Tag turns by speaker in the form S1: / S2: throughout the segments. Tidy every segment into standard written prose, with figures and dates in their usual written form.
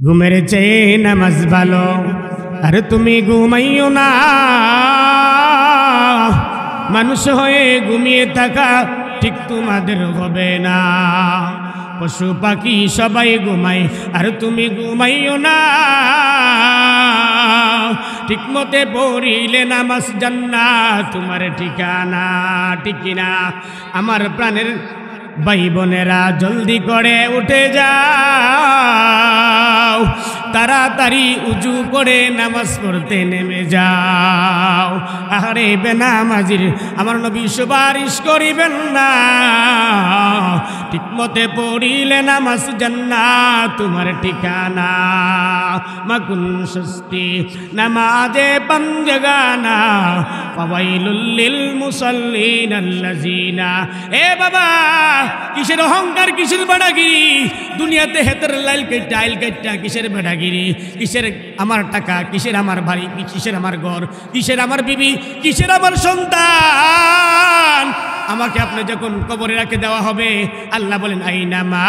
S1: ঘুমের চেয়ে নামাজ ভালো, আর তুমি ঘুমাইও না। মানুষ হয়ে ঘুমিয়ে থাকা ঠিক তোমাদের হবে না। পশু পাখি সবাই ঘুমায়, আর তুমি ঘুমাইও না। ঠিক মতে পড়িলে নামাজ জান্নাত তোমার ঠিকানা। ঠিক কিনা আমার প্রাণের ভাই বোনেরা, জলদি করে উঠে যাও, তাড়াতাড়ি উজু করে নামাজ পড়তে নেমে যাও। আরে বেনামাজির আমার নবী সুপারিশ করিবেন না। ঠিক মতে পড়িলে নামাজ জান্নাত তোমার ঠিকানা। মাকুন সুস্তি নামাজে পাঞ্জগানা, ফাওয়াইলুল লিল মুসাল্লিন আল্লাযিনা। এ বাবা, কিসের অহংকার, কিসের বেড়াগিরি? দুনিয়াতে হেতের লাইল কেটটা আইল কেটটা কিসের বেড়াগিরি? কিসের আমার টাকা, কিসের আমার বাড়ি, কিসের আমার ঘর, কিসের আমার বিবি, কিসের আমার সন্তান? আমাকে আপনি যখন কবরে রাখে দেওয়া হবে, আল্লাহ বলেন আইনামা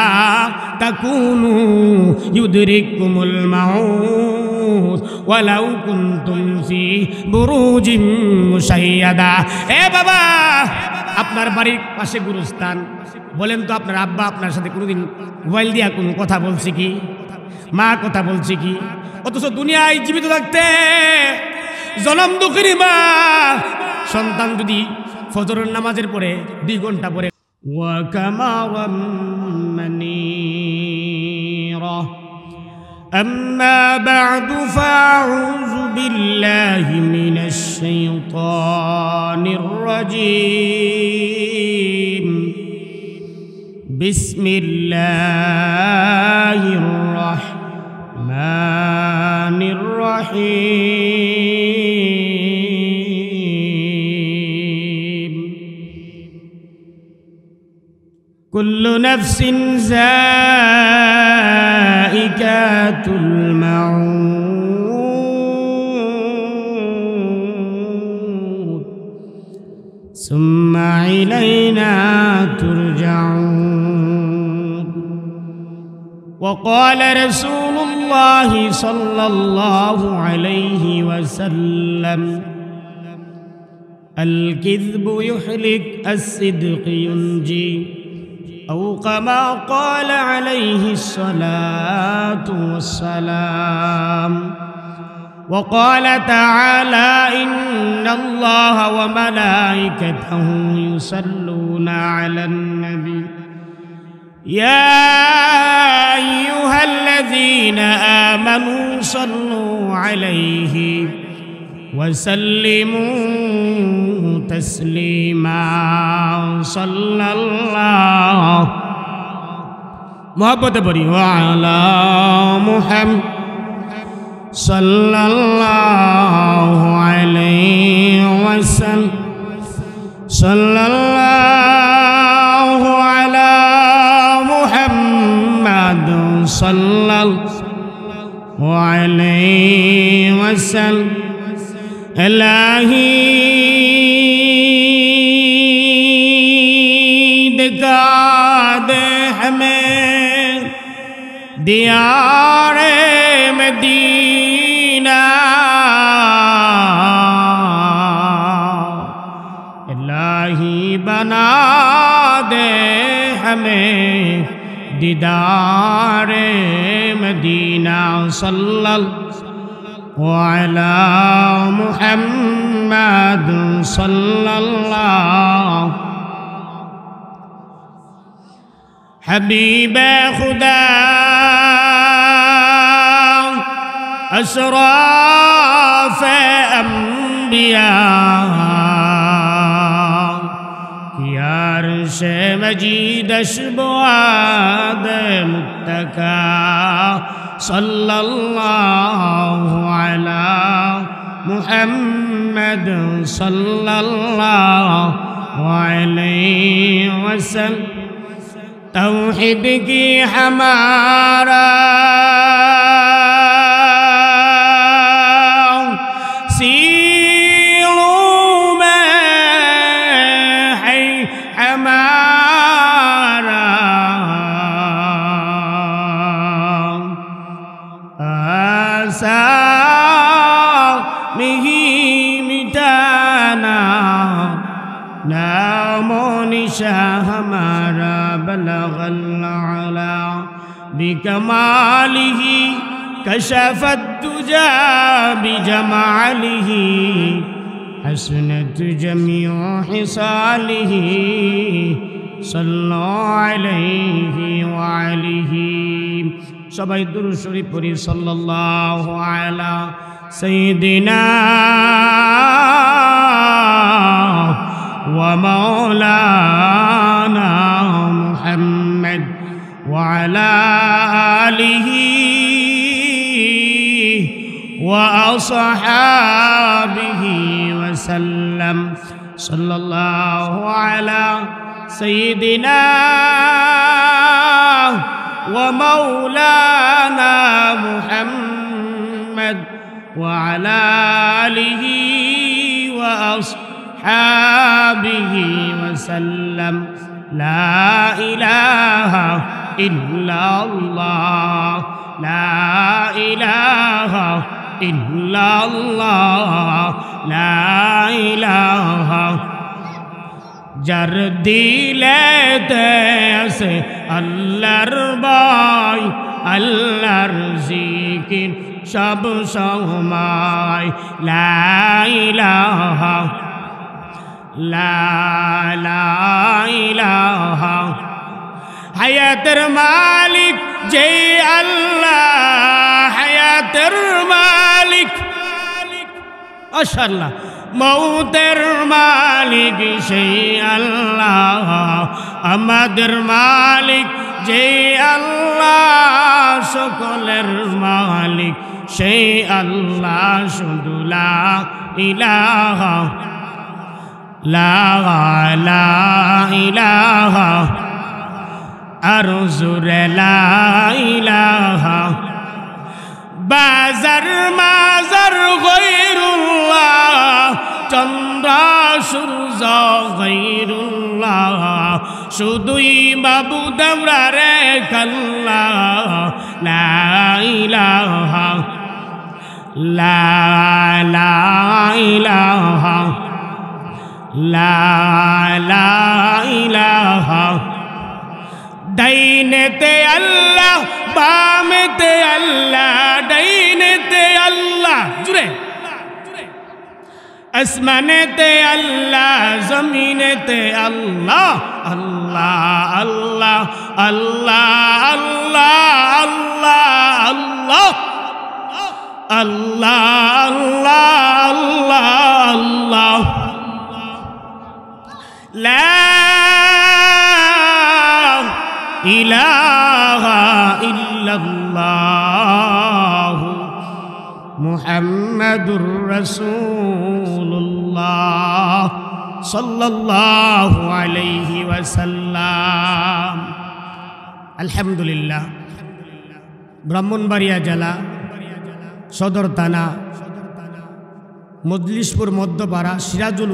S1: তাকুনু ইউদরিকুমুল মাউত ওয়ালাউ কুনতুম ফি বুরুজিম মুশাইয়াদা। এ বাবা, আপনার বাড়ির পাশে গুরুস্থান, বলেন তো আপনার আব্বা আপনার সাথে কোনোদিন মোবাইল দিয়া কোনো কথা বলছে কি? মা কথা বলছে কি? অথচ দুনিয়ায় জীবিত থাকতে জনম দুঃখের মা সন্তান যদি ফজরের নামাজের পরে 2 ঘন্টা পরে ওয়া কামারাম মানিরা। أما بعد فأعوذ بالله من الشيطان الرجيم. بسم الله الرحمن الرحيم. كل نفس ذائقة الموت ثم إلينا ترجعون. وقال رسول الله صلى الله عليه وسلم: الكذب يحلك، الصدق ينجي، أو كما قال عليه الصلاة والسلام. وقال تعالى: إن الله وملائكته يصلون على النبي يا أيها الذين آمنوا صلوا عليه وسلموا تسليما. صلى الله محبت بری وعلى محمد صلى الله عليه وسلم. صلى الله على محمد صلى الله عليه وسلم. الہی دکھا دے ہمیں دیار مدینہ. الہی بنا دے ہمیں دیدار مدینہ. صلی اللہ وعلى محمد صلى الله. حبیب خدا اشراف انبیاء کی عرش مجید اشبواد متکا. صلى الله على محمد صلى الله عليه وسلم. توحید کی ہمارا سیروں میں ہے ہمارا. मिही मिटाना नामो निशा हमारा बलगल आला बिकमालिही कशफत दुजा बिजमालिही हसनत जमीउ हिसालिही सल्लल्लाहु अलैहि वालिही सबाई दुरूद शरीफ पढ़ी सल्लल्लाहु अला सय्यिदिना व मौलाना मुहम्मद व अला आलिही व अस्हाबिही व सल्लम सल्लल्लाहु अला सय्यिदिना व मौलाना मुहम्मद व अला आलिही व अस्हाबिही व सल्लम ला इलाहा इल्लल्लाह ला इलाहा इल्लल्लाह ला इलाहा जार दिलेते आसे अल्लाहर बाई अल्लाहर जिकिर सब समाय ला इलाहा ला इलाहा हयातर मालिक जय अल्लाह हयातर मालिक माशाअल्लाह मौतेर मालिक সেই আল্লাহ আমাদের মালিক যে আল্লাহ সকলের মালিক সেই আল্লাহ শুধু লা ইলাহা লা ইলাহা আর জোরে লা ইলাহা বাজার মাজার গায়রুল্লাহ চন্দ্র সূর্য গায়রুল্লাহ শুধুই মাবুদ আমরা রে আল্লাহ লা ইলাহা লা ইলাহা লা ইলাহা ডাইনেতে আল্লাহ বামেতে আল্লাহ ডাইনেতে আল্লাহ জুড়ে আসমানেতে আল্লাহ জমিনেতে আল্লাহ আল্লাহ আল্লাহ আল্লাহ আল্লাহ আল্লাহ আল্লাহ আল্লাহ আল্লাহ লা ইলাহা ইল্লাল্লাহ মুহাম্মাদুর রাসূলুল্লাহ সাল্লাল্লাহু আলাইহি ওয়াসাল্লাম। আলহামদুলিল্লাহ। ব্রাহ্মণবাড়িয়া জেলা সদর থানা মজলিশপুর মধ্যপাড়া সিরাজুল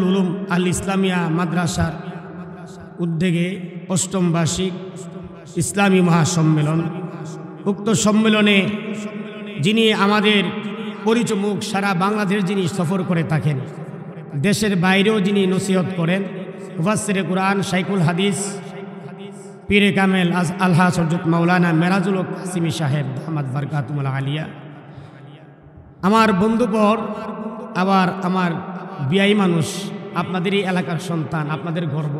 S1: উলুম আল ইসলামিয়া মাদ্রাসার উদ্যোগে অষ্টম বার্ষিক ইসলামী মহাসম্মেলন। উক্ত সম্মেলনে যিনি আমাদের পরিচয় মুখ সারা বাংলাদেশ যিনি সফর করে থাকেন, দেশের বাইরেও যিনি নসিহত করেন, মুফাসসিরে কুরআন শাইখুল হাদিস পীরে কামেল আলহাজ হযরত মাওলানা মেরাজুল হক কাসিমি সাহেব দামাত বারকাতুল আলিয়া, আমার বন্ধুবর, আবার আমার বিয়াই মানুষ, আপনাদের এই এলাকার সন্তান, আপনাদের গর্ব।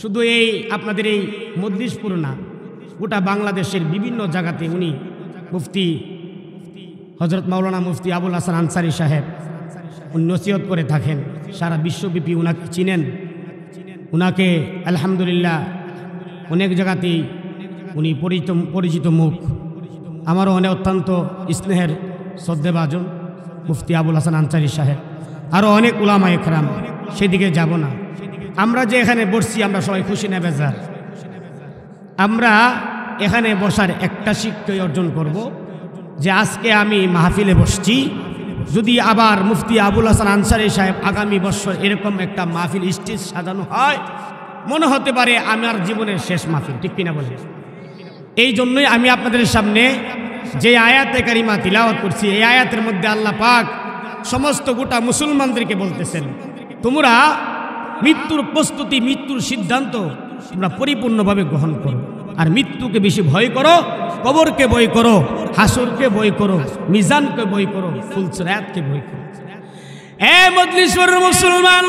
S1: শুধু এই আপনাদের এই মজলিশপুর না, গোটা বাংলাদেশের বিভিন্ন জায়গাতে উনি মুফতি হযরত মাওলানা মুফতি আবুল হাসান আনসারী সাহেব উনি নসিহত করে থাকেন। সারা বিশ্বব্যাপী উনাকে চিনেন, উনাকে আলহামদুলিল্লাহ অনেক জায়গাতেই উনি পরিচিত মুখ। আমারও অনেক অত্যন্ত স্নেহের শ্রদ্ধেভাজন মুফতি আবুল হাসান আনসারী সাহেব, আরও অনেক উলামা একরাম, সেদিকে যাব না। আমরা যে এখানে বসছি আমরা সবাই খুশি না বেজার? আমরা এখানে বসার একটা শিক্ষাই অর্জন করব যে আজকে আমি মাহফিলে বসছি, যদি আবার মুফতি আবুল হাসান আনসারী সাহেব আগামী বছর এরকম একটা মাহফিল স্টেজ সাজানো হয়, মনে হতে পারে আমার জীবনের শেষ মাহফিল, ঠিক কিনা বলে? এই জন্যই আমি আপনাদের সামনে যে আয়াতে কারিমা তিলাওয়াত করছি এই আয়াতের মধ্যে আল্লাহ পাক সমস্ত গোটা মুসলমানদেরকে বলতেছেন, তোমরা মৃত্যুর প্রস্তুতি, মৃত্যুর সিদ্ধান্ত তোমরা পরিপূর্ণভাবে গ্রহণ করো, আর মৃত্যুকে বেশি ভয় করো, কবরকে ভয় করো, হাসরকে ভয় করো, মিজানকে ভয় করো, ফুলসিরাতকে ভয় করো। এ মজলিসের মুসলমান,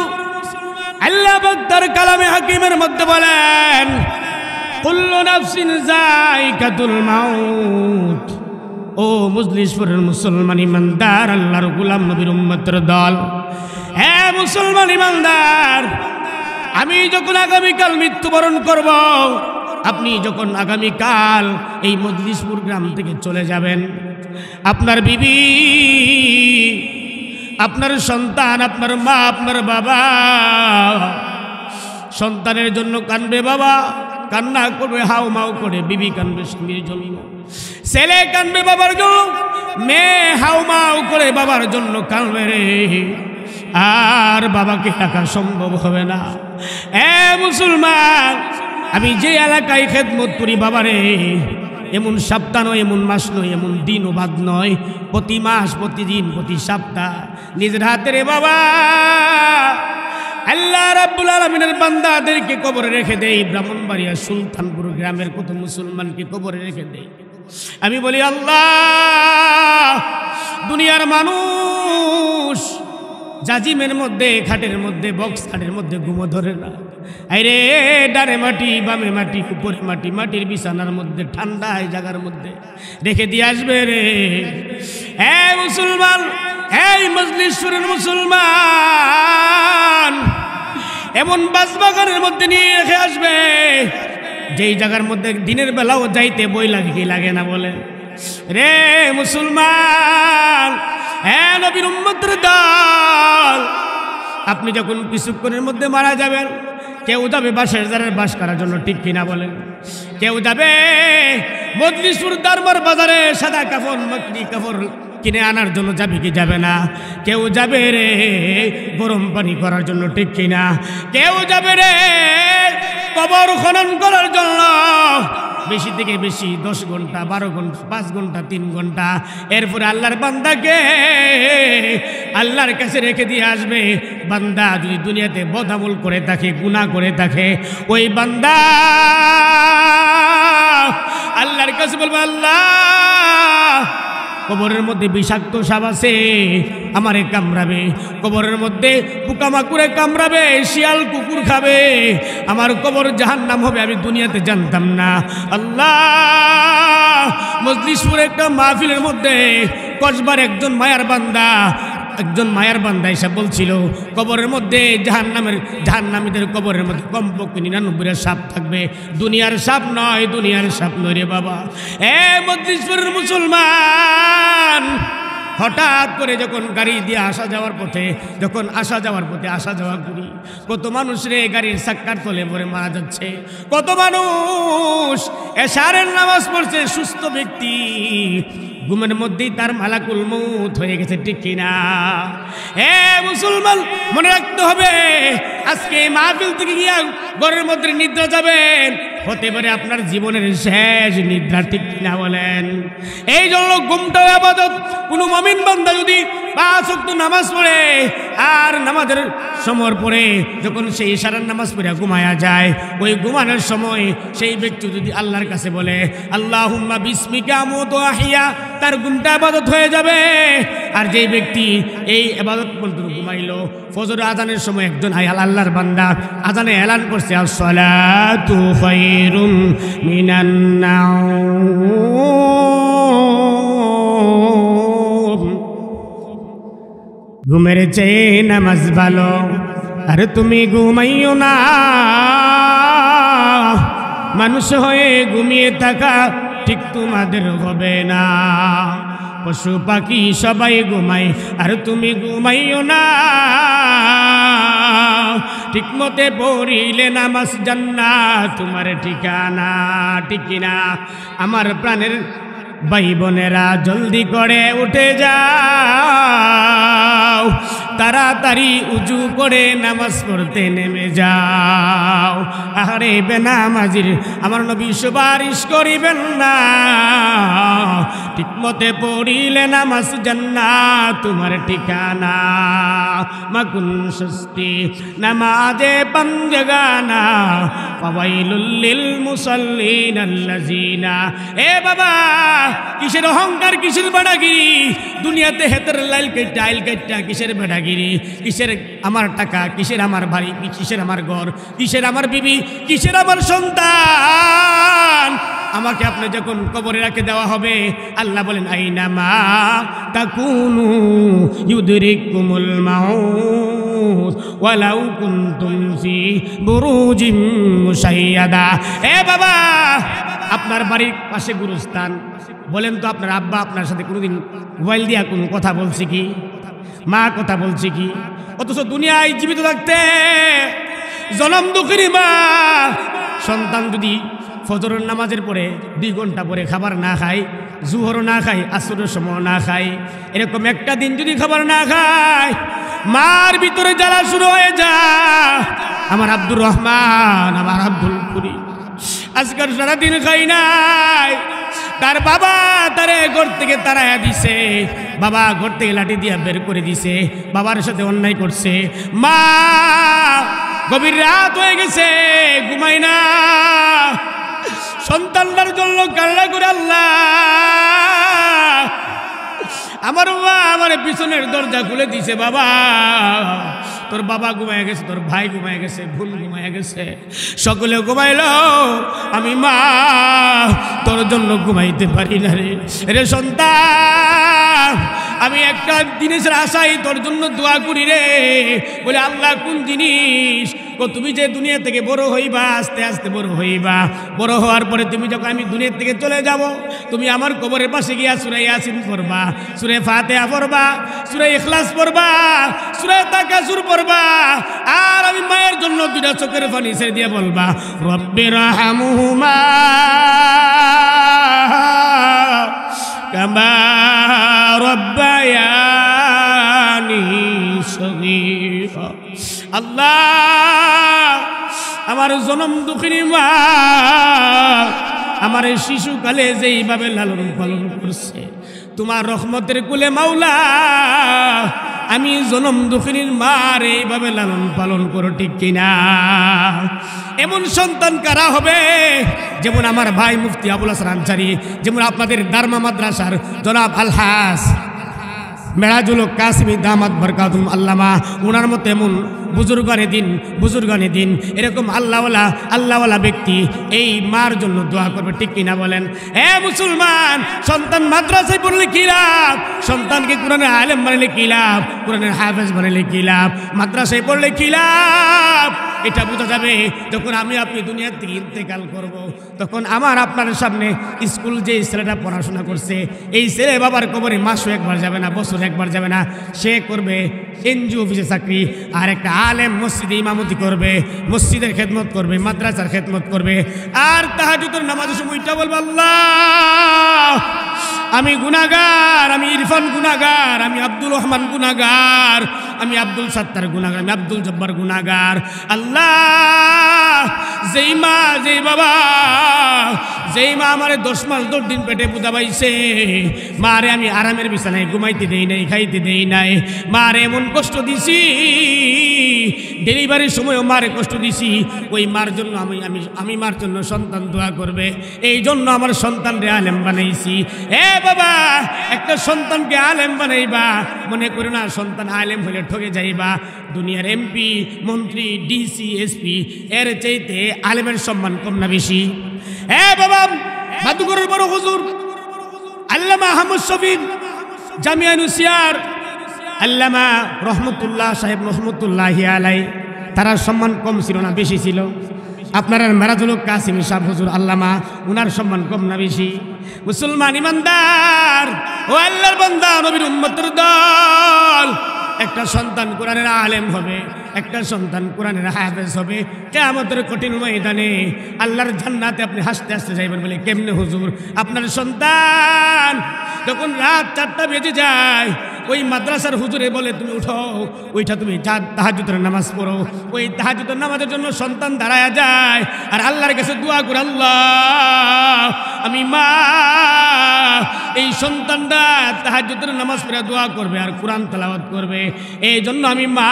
S1: আল্লাহ পাক তার কালামে হাকিমের মধ্যে বলেন, কুল্লু নাফসিন যায়িকাতুল মাউত। ও মজলিসের মুসলমান ইমানদার, আল্লাহর গোলাম, নবীর উম্মতের দল, হে মুসলমান ইমানদার, আমি যখন আগামীকাল মৃত্যুবরণ করব, আপনি যখন আগামীকাল এই মজলিসপুর গ্রাম থেকে চলে যাবেন, আপনার বিবি, আপনার সন্তান, আপনার মা, আপনার বাবা সন্তানের জন্য কানবে, বাবা কান্না করবে হাউ মাউ করে, বিবি কানবে স্বামীর জন্য, ছেলে কানবে বাবার জন্য, মেয়ে হাউ মাউ করে বাবার জন্য কানবে রে, আর বাবাকে রাখা সম্ভব হবে না। এ মুসলমান, আমি যে এলাকায় খেদমত করি বাবারে, এমন সপ্তাহ নয়, এমন মাস নয়, এমন দিন ও বাদ নয়, প্রতি মাস, প্রতিদিন, প্রতি সপ্তাহ নিজের হাতে রে বাবা আল্লাহ রাব্বুল আলামিনের বান্দাদেরকে কবরে রেখে দেই। ব্রাহ্মণবাড়িয়া সুলতানপুর গ্রামের কত মুসলমানকে কবরে রেখে দেই। আমি বলি আল্লাহ, দুনিয়ার মানুষ জাজিমের মধ্যে, খাটের মধ্যে, বক্স খাটের মধ্যে ঘুমো ধরে না। আরে ডানে মাটি, বামে মাটি, উপরে মাটি, মাটির বিছানার মধ্যে, ঠান্ডা এই জায়গার মধ্যে রেখে দিয়ে আসবে রে। এই মুসলমান, এই মজলিসের মুসলমান, এমন বাসবাগানের মধ্যে নিয়ে রেখে আসবে যেই জায়গার মধ্যে দিনের বেলাও যাইতে বই লাগে কি লাগে না বলে রে মুসলমান। হ্যাঁ নবীর উম্মতের দল, আপনি যখন কিছুক্ষণের মধ্যে মারা যাবেন, কেউ যাবে বাঁশের জারের বাঁশ করার জন্য, ঠিক কিনা বলেন? কেউ যাবে মজলিসপুর দরবার বাজারে সাদা কাপড়, মাকড়ি কাপড় কিনে আনার জন্য, যাবে কি যাবে না? কেউ যাবে রে গরম পানি করার জন্য, ঠিক কিনা? কেউ যাবে রে কবর খনন করার জন্য, বেশি থেকে বেশি 10 ঘন্টা, 12 ঘন্টা, 5 ঘন্টা, 3 ঘন্টা। এরপরে আল্লাহর বান্দাকে আল্লাহর কাছে রেখে দিয়ে আসবে। বান্দা যদি দুনিয়াতে বদামল করে থাকে, গুনাহ করে থাকে, ওই বান্দা আল্লাহর কাছে বলবে, আল্লাহ কবরের মধ্যে বিষাক্ত সাপ আছে, আমারে কামড়াবে, কবরের মধ্যে পোকামাকুড়ে কামড়াবে, শিয়াল কুকুর খাবে, আমার কবর জাহান্নাম হবে, আমি দুনিয়াতে জানতাম না। আল্লাহ, মজলিসপুরে একটা মাহফিলের মধ্যে কসবার একজন মায়ার বান্দা এসে বলছিল, কবরের মধ্যে জাহান্নামীদের কবরের মধ্যে কমপক্ষে 99টা সাপ থাকবে, দুনিয়ার সাপ নয়, দুনিয়ার সাপ নয় রে বাবা। এ মজলিসপুরের মুসলমান, হঠাৎ করে যখন গাড়ি দিয়ে আসা যাওয়ার পথে আসা যাওয়া করি, কত মানুষ রে গাড়ির চাক্কার তলে পড়ে মারা যাচ্ছে, কত মানুষ এশারের নামাজ পড়ছে, সুস্থ ব্যক্তি ঘুমের মধ্যেই তার মালাকুল মউত হয়ে গেছে, ঠিক কিনা? হে মুসলমান, মনে রাখতে হবে, আজকে এই মাহফিল থেকে গিয়া ঘরের মধ্যে নিদ্রা যাবেন, হতে পারে আপনার জীবনের শেষ নিদ্রা, ঠিক কিনা বলেন? এই জন্য ঘুমটাও ইবাদত। কোনো মুমিন বান্দা যদি 5 ওয়াক্ত নামাজ পড়ে, আর নামাজের সময় পরে যখন সেই ইশারার নামাজ পড়ে ঘুমায়া যায়, ওই ঘুমানোর সময় সেই ব্যক্তি যদি আল্লাহর কাছে বলে আল্লাহুম্মা বিসমিকা আমুতু ওয়া আহইয়া, তার ঘুমটা ইবাদত হয়ে যাবে। আর যেই ব্যক্তি এই ইবাদত পর্যন্ত ঘুমাইলো, ফজর আজানের সময় একজন আল্লাহর বান্দা আজানে এলান করছে, আসসালাতু খায়রুম মিনান নাওম, ঘুমের চেয়ে নামাজ ভালো, আর তুমি ঘুমাইও না। মানুষ হয়ে ঘুমিয়ে থাকা ঠিক তোমাদের হবে না। পশু পাখি সবাই ঘুমায়, আর তুমি ঘুমাইও না। ঠিক মতে পড়িলে নামাজ জান্নাত তোমার ঠিকানা, ঠিক কিনা? আমার প্রাণের ভাই বোনেরা, জলদি করে উঠে যাও, তাড়াতাড়ি উজু করে নামাজ পড়তে নেমে যাও। আরে বেনামাজির আমার নবী সুপারিশ করিবেন না, ঠিকমতে পড়িলে নামাজ জান্নাত তোমার ঠিকানা। মাকুন সুস্তি নামাজে পাঞ্জগানা ফাওয়াইলুল লিল মুসাল্লিন আল্লাযিনা। এ বাবা, কিসের অহংকার, কিসের বেড়াগিরি? দুনিয়াতে হেতের লাইল কেটে আইল কেটে কিসের বেড়াগিরি? কিসের আমার টাকা, কিসের আমার বাড়ি, কিসের আমার ঘর, কিসের আমার বিবি, কিসের আমার সন্তান? আমাকে আপনি যখন কবরে রাখে দেওয়া হবে, আল্লাহ বলেন আইনামা তাকুনু ইউদরিকুমুল মাউত ওয়ালাউ কুনতুম ফি বুরুজিম মুশাইয়াদা। এ বাবা, আপনার বাড়ির পাশে গুরুস্থান, বলেন তো আপনার আব্বা আপনার সাথে কোনোদিন মোবাইল দিয়া কোনো কথা বলছে কি? মা কথা বলছে কি? অথচ দুনিয়ায় জীবিত থাকতে জনম দুঃখিনী মা সন্তান যদি ফজরের নামাজের পরে 2 ঘন্টা পরে খাবার না খায়, জুহরও না খায়, আসরের সময় না খায়, এরকম একটা দিন যদি খাবার না খায়, মার ভিতরে জ্বালা শুরু হয়ে যায়। আমার আব্দুর রহমান, আমার আব্দুল পুরি আজকাল সারাদিন খাই নাই, তার বাবা তারে ঘর থেকে তাড়াইয়া দিছে, বাবা ঘর থেকে লাঠি দিয়া বের করে দিছে, বাবার সাথে অন্যায় করছে। মা গভীর রাত হয়ে গেছে, ঘুমাই না, সন্তানটার জন্য কান্না করে আল্লাহ আমার মা আমার পিছনের দরজা খুলে দিছে। বাবা, তোর বাবা ঘুমায় গেছে, তোর ভাই ঘুমায় গেছে, বোন ঘুমায় গেছে, সকলে ঘুমাইল, আমি মা তোর জন্য ঘুমাইতে পারি না রে। রে সন্তান, আমি একটা জিনিসের আশাই তোর জন্য দোয়া করি রে। বলে আল্লাহ কোন জিনিস? তুমি যে দুনিয়া থেকে বড় হইবা, আস্তে আস্তে বড় হইবা, বড় হওয়ার পরে তুমি যখন আমি দুনিয়া থেকে চলে যাব, তুমি আমার কবরের পাশে গিয়া সূরা ইয়াসিন পড়বা, সূরা ফাতিহা পড়বা, সূরা ইখলাস পড়বা, সূরা তাকাসুর পড়বা, আর আমি মায়ের জন্য 2টা চোখের পানি ছেড়ে দিয়ে বলবা রব্বিরহামহুমা কামা রব্বায়ানি সগীরা। আল্লাহ, আমার জনম দুঃখিনী মা আমার শিশুকালে যেইভাবে লালন পালন করছে, তোমার রহমতের কুলে মাওলা আমি জনম দুঃখিনীর মার এইভাবে লালন পালন করো, ঠিক কিনা? এমন সন্তান কারা হবে? যেমন আমার ভাই মুফতি আবুল হাসান আনসারী, যেমন আপনাদের দারমা মাদ্রাসার জনাব আলহাস মেরাজুল কাসিমি দামাত বরকাতুম আল্লামা, ওনার মতো এমন বুজুর্গানে দিন এরকম আল্লাহওয়ালা ব্যক্তি এই মার জন্য দোয়া করবে, ঠিক কিনা বলেন? হে মুসলমান, সন্তান মাদ্রাসায় পড়লে কি লাভ? সন্তানকে কোরআনের আলেম বানালে কি লাভ? কোরআনের হাফেজ বানালে কি লাভ? মাদ্রাসায় পড়লে কি লাভ? এটা বোঝা যাবে যখন আমি আপনি দুনিয়ার থেকে ইন্তেকাল করব। তখন আমার আপনার সামনে স্কুল যে ছেলেটা পড়াশোনা করছে, এই ছেলে বাবার কবরে মাসও একবার যাবে না, বছর একবার যাবে না, সে করবে এনজিও অফিসে চাকরি, আর একটা আলেম মসজিদে ইমামতি করবে, মসজিদের খেদমত করবে, মাদ্রাসার খেদমত করবে, আর তাহাজ্জুদের নামাজের সময়টা বলবে আল্লাহ আমি গুনাহগার, আমি ইরফান গুনাহগার, আমি আব্দুর রহমান গুনাহগার, আমি আব্দুল সত্তার গুনাহগার, আমি আব্দুল জব্বার গুনাহগার। আল্লাহ, যেই মা যেই বাবা যেই মা আমারে 10 মাস 10 দিন পেটে পুজা পাইছে, মারে আমি আরামের বিছানায় ঘুমাইতে দেই নাই, খাইতে দেই নাই, মারে এমন কষ্ট দিছি, ডেলিভারির সময়ও মারে কষ্ট দিছি, ওই মার জন্য আমি মার জন্য সন্তান দোয়া করবে, এই জন্য আমার সন্তানরে আলেম বানাইছি। এ বাবা, একটা সন্তানকে আলেম বানাইবা, মনে করো না সন্তান আলেম হলে ঠকে যাইবা। দুনিয়ার এমপি, মন্ত্রী, ডিসি, এসপি এর চাইতে আলেমের সম্মান কম না বেশি? এ বাবা, বাদুগরের বড় হুজুর আল্লামা আহমদ শফিক জামিয়া নুসিয়ার আল্লামা রহমতুল্লাহ সাহেব রহমতুল্লাহি আলাই, তার সম্মান কম ছিল না বেশি ছিল? আপনার মেরাজুল কাসিমি সাহেব হুজুর আল্লামা, উনার সম্মান কম না বেশি? মুসলমান ইমানদার ও আল্লাহর বান্দা, নবীর উম্মতের দল, একটা সন্তান কোরআনের আলেম হবে, একটা সন্তান কোরআনের হাফেজ হবে, কিয়ামতের কঠিন ময়দানে আল্লাহর জান্নাতে আপনি হাসতে হাসতে যাইবেন। বলে কেমনে হুজুর? আপনার সন্তান যখন রাত 4টা বেজে যায়, ওই মাদ্রাসার হুজুরে বলে তুমি উঠো, ওইটা তুমি তাহাজ্জুদের নামাজ পড়ো। ওই তাহাজ্জুদের নামাজের জন্য সন্তান দাঁড়ায়া যায় আর আল্লাহর কাছে দোয়া করে, আল্লাহ আমি মা এই সন্তানটা তাহাজ্জুদের নামাজ পড়ে দোয়া করবে আর কোরআন তেলাওয়াত করবে, এই জন্য আমি মা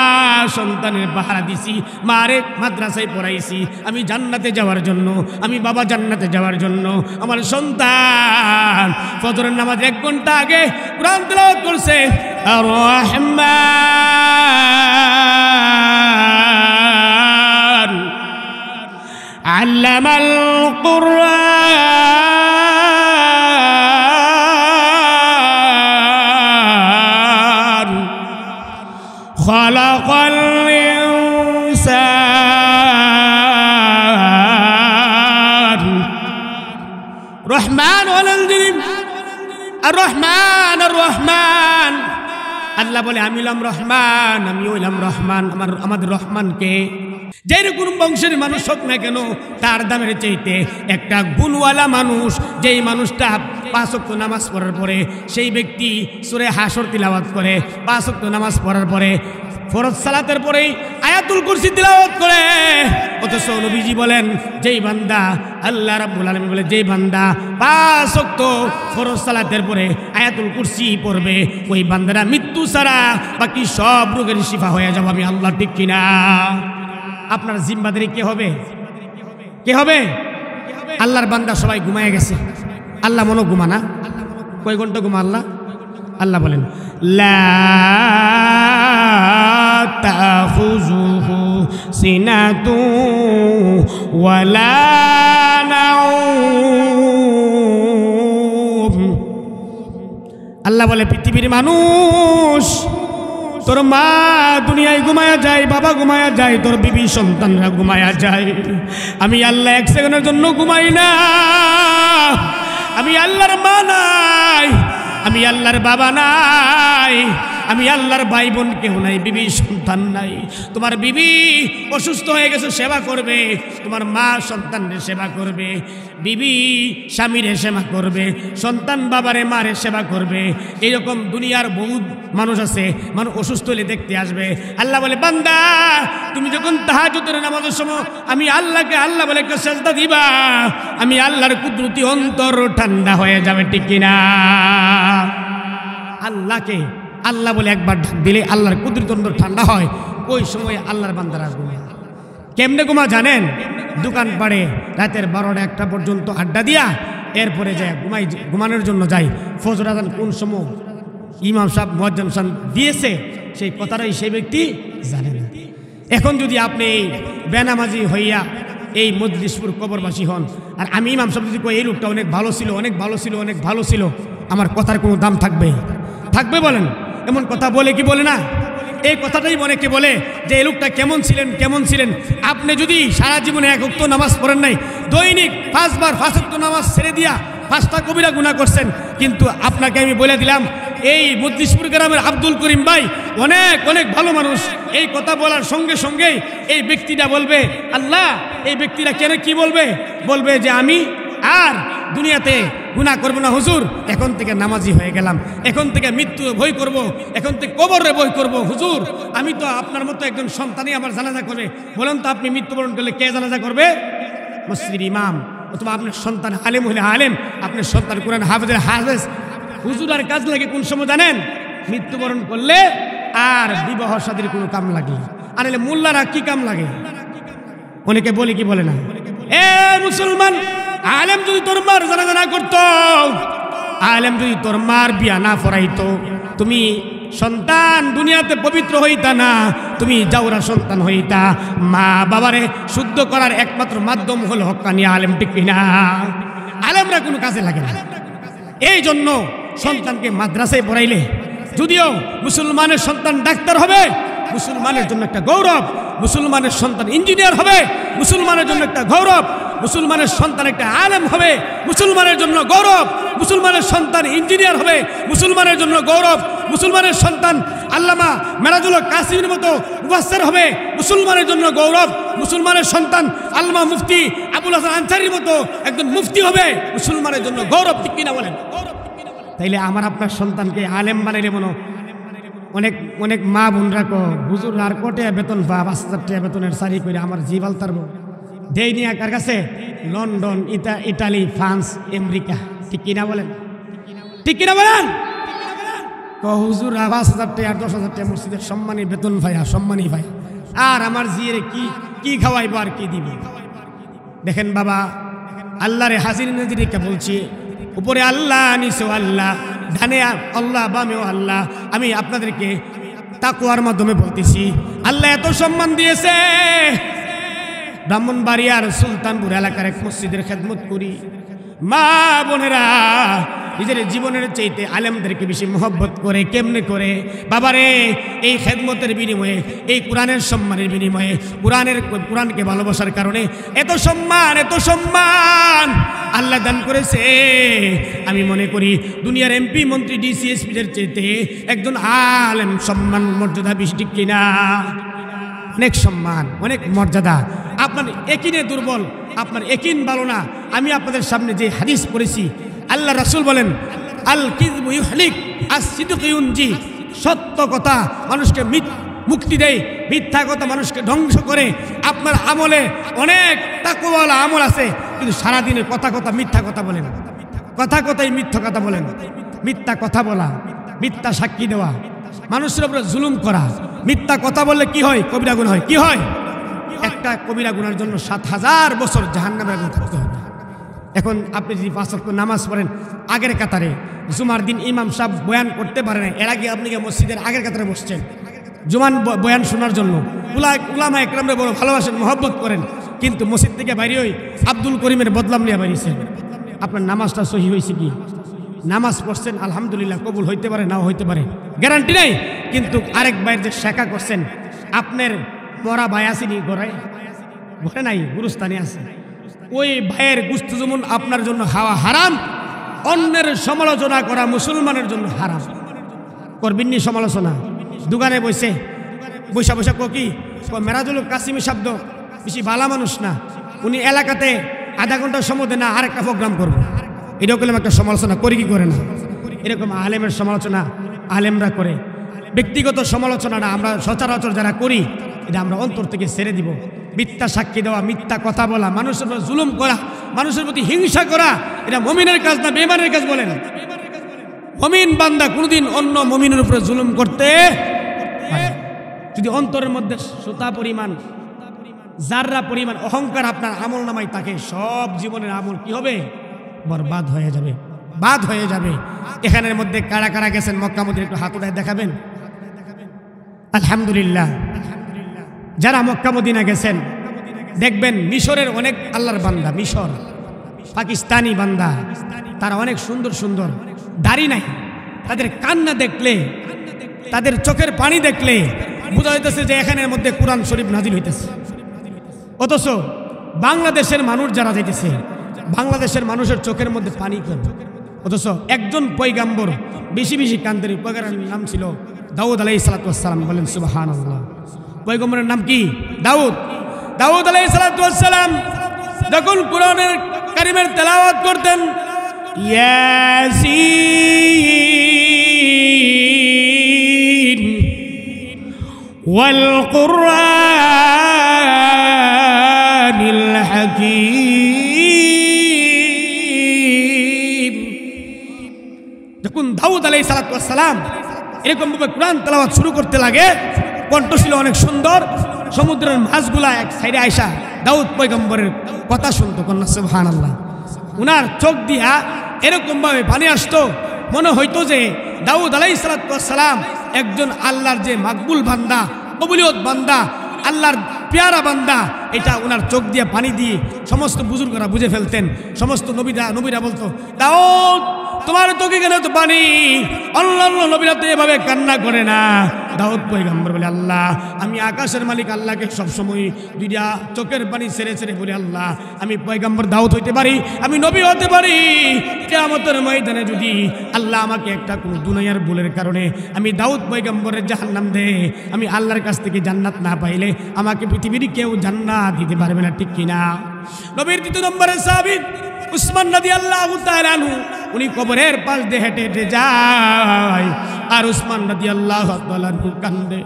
S1: সন্তানের পাহারা দিছি, মারে মাদ্রাসায় পড়াইছি আমি জান্নাতে যাওয়ার জন্য, আমি বাবা জান্নাতে যাওয়ার জন্য। আমার সন্তান ফজরের নামাজ 1 ঘন্টা আগে কোরআন তেলাওয়াত করছে, আর রহমান আল্লামাল কুরআন খালাকাল ইনসান। রহমান হলেন যিনি আর রহমান আর রহমান, আল্লাহ বলে আমি হলাম রহমান, আমি হইলাম রহমান। আমাদের রহমানকে যেরকম বংশের মানুষ হোক না কেন তার দামের চাইতে একটা গুণওয়ালা মানুষ, যেই মানুষটা 5 ওয়াক্ত নামাজ পড়ার পরে সেই ব্যক্তি সূরা হাশর তিলাওয়াত করে, 5 ওয়াক্ত নামাজ পড়ার পরে ফরজ সালাতের পরেই আয়াতুল কুরসি তিলাওয়াত করে। অথচ নবীজি বলেন যেই বান্দা, আল্লাহ রাব্বুল আলামিন বলে যেই বান্দা 5 ওয়াক্ত ফরজ সালাতের পরে আয়াতুল কুরসি পড়বে ওই বান্দারা মৃত্যু ছাড়া বাকি সব রোগের শিফা হয়ে যাবে। আমি আল্লাহ, ঠিক কিনা? আপনার জিম্মাদারি কে হবে? কে হবে? আল্লাহর বান্দা সবাই ঘুমায় গেছে, আল্লাহ মনে ঘুমানা? কয় ঘন্টা ঘুমা আল্লাহ? আল্লাহ বলেন লা তাখুযুহু সিনাতু ওয়ালা নাউম। আল্লাহ বলে পৃথিবীর মানুষ, তোর মা দুনিয়ায় ঘুমায়া যায়, বাবা ঘুমায়া যায়, তোর বিবি সন্তানরা ঘুমায়া যায়, আমি আল্লাহ 1 সেকেন্ডের জন্য ঘুমাই না। আমি আল্লাহর মা নাই, আমি আল্লাহর বাবা নাই, আমি আল্লাহর ভাই বোন কেউ নাই, বিবি সন্তান নাই। তোমার বিবি অসুস্থ হয়ে গেছে, সেবা করবে, তোমার মা সন্তানের সেবা করবে, বিবি স্বামীরে সেবা করবে, সন্তান বাবারে মারে সেবা করবে। এইরকম দুনিয়ার বহুত মানুষ আছে, মানুষ অসুস্থ হলে দেখতে আসবে। আল্লাহ বলে বান্দা তুমি যখন তাহাজ্জুদের নামাজের সময় আমি আল্লাহকে আল্লাহ বলে একটা সেজদা দিবা, আমি আল্লাহর কুদরতি অন্তর ঠান্ডা হয়ে যাবে, ঠিক কিনা? আল্লাহকে আল্লাহ বলে একবার ডাক দিলে আল্লাহর কুদরতি অন্তর ঠান্ডা হয়। ওই সময় আল্লাহর বান্দারা ঘুমায়। কেমনে ঘুমা জানেন? দোকান পাড়ে রাতের 12টা 1টা পর্যন্ত আড্ডা দিয়া এরপরে যায় ঘুমানোর জন্য যায়। ফজর আযান কোন সময় ইমাম সাহেব মুয়াজ্জিন সাহেব দিয়েছে সেই কথাটাই সেই ব্যক্তি জানে না। এখন যদি আপনি এই বেনামাজি হইয়া এই মজলিসপুর কবরবাসী হন আর আমি ইমাম সাহেব যদি কই এই লোকটা অনেক ভালো ছিল, অনেক ভালো ছিল, অনেক ভালো ছিল, আমার কথার কোনো দাম থাকবে? থাকবে বলেন? এমন কথা বলে কি বলে না? এই কথাটাই অনেকে বলে যে এই লোকটা কেমন ছিলেন, কেমন ছিলেন। আপনি যদি সারা জীবনে 1 ওয়াক্ত নামাজ পড়েন নাই, দৈনিক 5 বার 5 ওয়াক্ত নামাজ ছেড়ে দিয়া 5টা কবিরা গুনাহ করছেন, কিন্তু আপনাকে আমি বলে দিলাম এই মজলিসপুর গ্রামের আব্দুল করিম ভাই অনেক অনেক ভালো মানুষ। এই কথা বলার সঙ্গে সঙ্গেই এই ব্যক্তিটা বলবে আল্লাহ, এই ব্যক্তিরা কেন কি বলবে? বলবে যে আমি আর দুনিয়াতে গুনাহ করব না হুজুর, এখন থেকে নামাজি হয়ে গেলাম, এখন থেকে মৃত্যু ভয় করব, এখন থেকে কবরে ভয় করব। হুজুর আমি তো আপনার মতো একজন সন্তানই আমার জানাজা করবে। বলেন তো আপনি মৃত্যুবরণ করলে কে জানাজা করবে? মসজিদের ইমাম, অথবা আপনার সন্তান আলেম হলে আলেম, আপনার সন্তান কোরআন হাফেজের হাফেজ। হুজুর আর কাজ লাগে কোন সময় জানেন? মৃত্যুবরণ করলে আর বিবাহ শাদীর কোনো কাম লাগে। আর এলে মোল্লারা কি কাম লাগে? অনেকে বলে কি বলে না? এ মুসলমান, আলেম যদি তোর মার জানাজা না করতো, আলেম যদি তোর মার বিয়া না পড়াইতো, তুমি সন্তান দুনিয়াতে পবিত্র হইতা না, তুমি জাউরা সন্তান হইতা। মা বাবারে শুদ্ধ করার একমাত্র মাধ্যম হলো হক্কানি আলেম, ঠিক কিনা? আলেমরা কোনো কাজে লাগে না। এই জন্য সন্তানকে মাদ্রাসায় পড়াইলে, যদিও মুসলমানের সন্তান ডাক্তার হবে, মুসলমানের জন্য একটা গৌরব, মুসলমানের সন্তান ইঞ্জিনিয়ার হবে, মুসলমানের জন্য একটা গৌরব, মুসলমানের সন্তান একটা আলেম হবে, মুসলমানের জন্য গৌরব, মুসলমানের সন্তান ইঞ্জিনিয়ার হবে, মুসলমানের জন্য গৌরব, মুসলমানের সন্তান আল্লামা মেরাজুল কাসিমের মতো মুফাসসির হবে, মুসলমানের জন্য গৌরব, মুসলমানের সন্তান আল্লামা মুফতি আবুল হাসান আনসারীর মতো একজন মুফতি হবে, মুসলমানের জন্য গৌরব, ঠিক কিনা বলেন? তাইলে আমার আপনার সন্তানকে আলেম বানাইলে অনেক অনেক মা বোনরা কো হুজুর আর কোটে বেতন পা 5,000 টাকা বেতনের সারি করে আমার জিবাল তারবো দেই নিয়ে কার কাছে লন্ডন ইটালি ফ্রান্স আমেরিকা ঠিক কিনা বলেন ঠিক কিনা বলেন হুজুর 5,000 টাকা আর 10,000 টাকা মসজিদের সম্মানী বেতন ভাইয়া সম্মানী ভাই আর আমার জিয়ের কি খাওয়াইবো আর কি দিব দেখেন বাবা আল্লাহরে হাজির নাজিরকে বলছি উপরে আল্লাহ নিচেও আল্লাহ ডানে আল্লাহ বামেও আল্লাহ আমি আপনাদেরকে তাকওয়ার মাধ্যমে বলতেছি আল্লাহ এত সম্মান দিয়েছে ব্রাহ্মণবাড়িয়ার সুলতানপুর এলাকার এক মসজিদের খেদমত করি মা বোনেরা নিজের জীবনের চাইতে আলেমদেরকে বেশি মহব্বত করে কেমনে করে বাবারে এই খেদমতের বিনিময়ে এই কোরআনের সম্মানের বিনিময়ে কোরআনকে ভালোবাসার কারণে এত সম্মান আল্লাহ দান করেছে আমি মনে করি দুনিয়ার এমপি মন্ত্রী ডিসিএসপিদের চাইতে একজন আলেম সম্মান মর্যাদা বেশি ঠিক কিনা অনেক সম্মান অনেক মর্যাদা আপনার একিনে দুর্বল আপনার একিন ভালো না আমি আপনাদের সামনে যে হাদিস পড়েছি আল্লাহ রাসূল বলেন আল কিযবু ইউহলিক আস-সিদকু ইউনজি সত্য কথা মানুষকে মুক্তি দেয় মিথ্যা কথা মানুষকে ধ্বংস করে আপনার আমলে অনেক তাকওয়ালা আমল আছে কিন্তু সারা দিনে কথা মিথ্যা কথা বলেন কথাই মিথ্যা কথা বলেন মিথ্যা কথা বলা মিথ্যা সাক্ষী দেওয়া মানুষের উপরে জুলুম করা মিথ্যা কথা বললে কি হয় কবিরা গুনাহ হয় কি হয় একটা কবিরা গুনার জন্য 7,000 বছর জাহান্নামে আগুন থাকতে হবে এখন আপনি যদি 5 ওয়াক্ত নামাজ পড়েন আগের কাতারে জুমার দিন ইমাম সাহেব বয়ান করতে পারেন এর আগে আপনি মসজিদের আগের কাতারে বসছেন জুমান বয়ান শোনার জন্য উলামা একরামরে বড় ভালোবাসেন মহব্বত করেন কিন্তু মসজিদ থেকে বাইরে হই আব্দুল করিমের বদলাম নিয়ে বাইরেছেন আপনার নামাজটা সহি হয়েছে কি নামাজ পড়ছেন আলহামদুলিল্লাহ কবুল হইতে পারে নাও হইতে পারে গ্যারান্টি নাই কিন্তু আরেক ভাইয়ের যে শেখা করছেন আপনার মরা ভাই আসেনি ঘরে নাই গুরুস্থানে আছে ওই ভাইয়ের গুস্ত যেমন আপনার জন্য খাওয়া হারাম অন্যের সমালোচনা করা মুসলমানের জন্য হারাম করবেননি সমালোচনা দোকানে বসে বৈশা কি মেরাজুল কাসিমি শব্দ বেশি ভালো মানুষ না উনি এলাকাতে আধা ঘন্টা সময় দেন না আরেকটা প্রোগ্রাম করবো এরকম একটা সমালোচনা করি কি করে না এরকম আলেমের সমালোচনা আলেমরা করে ব্যক্তিগত সমালোচনাটা আমরা সচরাচর যারা করি এটা আমরা অন্তর থেকে ছেড়ে দিব মিথ্যা সাক্ষী দেওয়া মিথ্যা কথা বলা মানুষের উপর জুলুম করা মানুষের প্রতি হিংসা করা এটা মুমিনের কাজ না বেঈমানের কাজ বলেন মুমিন বান্দা কোনোদিন অন্য মুমিনের উপরে জুলুম করতে পারে যদি অন্তরের মধ্যে সুতা পরিমাণ জাররা পরিমাণ অহংকার আপনার আমল নামায় থাকে সব জীবনের আমল কি হবে বরবাদ হয়ে যাবে বাদ হয়ে যাবে এখানের মধ্যে কারা কারা গেছেন মক্কা মদিনা একটু হাত উঠায় দেখাবেন আলহামদুলিল্লাহ যারা মক্কা মদিনা গেছেন দেখবেন মিশরের অনেক আল্লাহর বান্দা মিশর পাকিস্তানি বান্দা তারা অনেক সুন্দর দাড়ি নাই তাদের কান্না দেখলে তাদের চোখের পানি দেখলে বোঝা যাইতেছে যে এখানের মধ্যে কোরআন শরীফ নাজিল হইতেছে অথচ বাংলাদেশের মানুষ যারা যাইতেছে বাংলাদেশের মানুষের চোখের মধ্যে পানি কম অথচ একজন পয়গাম্বর বেশি কান্দের পয়গাম্বরের নাম ছিল দাউদ আলাইহিস সালাতু ওয়াস সালাম বলেন সুবহানাল্লাহ পয়গম্বরের নাম কি দাউদ আলাইহিস সালাতু ওয়াস সালাম যখন কোরআনের কারীমের তেলাওয়াত করতেন ইয়াসিন ওয়াল কুরআনিল হাকীম যখন দাউদ আলাইহিস সালাতু ওয়াস সালাম এরকম ভাবে কোরআন তেলাওয়াত শুরু করতে লাগে কণ্ঠ ছিল অনেক সুন্দর সমুদ্রের মাছগুলা এক সাইডে আয়সা দাউদ পয়গম্বরের কথা শুনতো কন্যা সুবহানাল্লাহ উনার চোখ দিয়া এরকম ভাবে পানি আসতো মনে হইতো যে দাউদ আলাইহিস সালাতু ওয়াস সালাম একজন আল্লাহর যে মাকবুল বান্দা কবুলিয়ত বান্দা আল্লাহর প্যারা বান্দা এটা উনার চোখ দিয়ে পানি দিয়ে সমস্ত বুজুর্গরা বুঝে ফেলতেন সমস্ত নবীরা বলতো দাউদ তোমার চোখে কেন তো পানি অন্যান্য নবীরা তো এভাবে কান্না করে না দাউদ পয়গম্বর বলে আল্লাহ আমি আকাশের মালিক আল্লাহকে সবসময় দুইটা চোখের পানি ছেড়ে বলি আল্লাহ আমি পয়গম্বর দাউদ হইতে পারি আমি নবী হতে পারি কিয়ামতের ময়দানে যদি আল্লাহ আমাকে একটা কোনো দুনিয়ার ভুলের কারণে আমি দাউদ পয়গম্বরের জাহান্নাম দে আমি আল্লাহর কাছ থেকে জান্নাত না পাইলে আমাকে পৃথিবীর কেউ জান্নাত দিতে পারবে না ঠিক কিনা নবীর 2 নম্বরের সাহাবী উসমান রাদিয়াল্লাহু তাআলা আনহু উনি কবরের পাশ দিয়ে হেঁটে যায় আর উসমান রাদিয়াল্লাহু তাআলা কান্দে।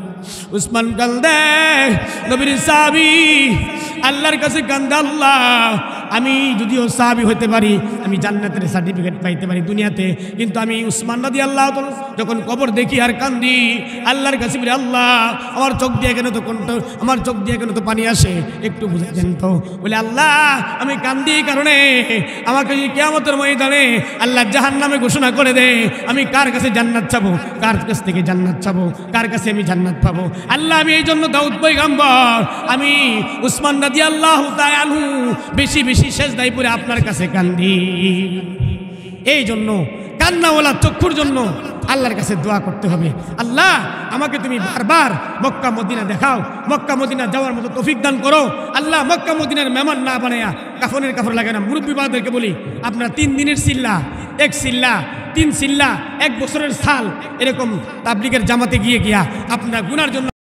S1: উসমান কান্দে, নবীর সাহাবী আল্লাহর কাছে কান্দে, আল্লাহ আমি যদিও সাহাবী হতে পারি, আমি জান্নাতের সার্টিফিকেট পাইতে পারি দুনিয়াতে, কিন্তু আমি উসমান রাদিয়াল্লাহু তাআলা যখন কবর দেখি আর কান্দি, আল্লাহর কাছে বলি আল্লাহ আমার চোখ দিয়ে কেন তো আমার চোখ দিয়ে কেন তো পানি আসে, একটু বুঝে দেন তো। বলে আল্লাহ আমি কান্দি এই কারণে, আমাকে কিয়ামতের ময়দানে আল্লাহ জাহান্নামে ঘোষণা করে দে, আমি কার কাছে জান্নাত চাবো, কার কাছ থেকে জান্নাত চাবো, কার কাছে আমি জান্নাত পাবো। আল্লাহ আমি এই জন্য দাউদ পয়গম্বর, আমি উসমান রাদিয়াল্লাহু তাআলা আনহু বেশি বেশি সেজদায় পড়ে আপনার কাছে কান্দি। এই জন্য কান্নাওয়ালা চক্ষুর জন্য আল্লাহর কাছে দোয়া করতে হবে, আল্লাহ আমাকে তুমি বারবার মক্কা মদিনা দেখাও, মক্কা মদিনা যাওয়ার মতো তৌফিক দান করো। আল্লাহ মক্কা মদিনার মেহমান না বানায়া কাফনের কাপড় লাগে না। মুরব্বী বাবাদেরকে বলি, আপনারা 3 দিনের সিল্লা, 1 সিল্লা, 3 সিল্লা, 1 বছরের সাল এরকম তাবলিগের জামাতে গিয়া আপনার গুনার জন্য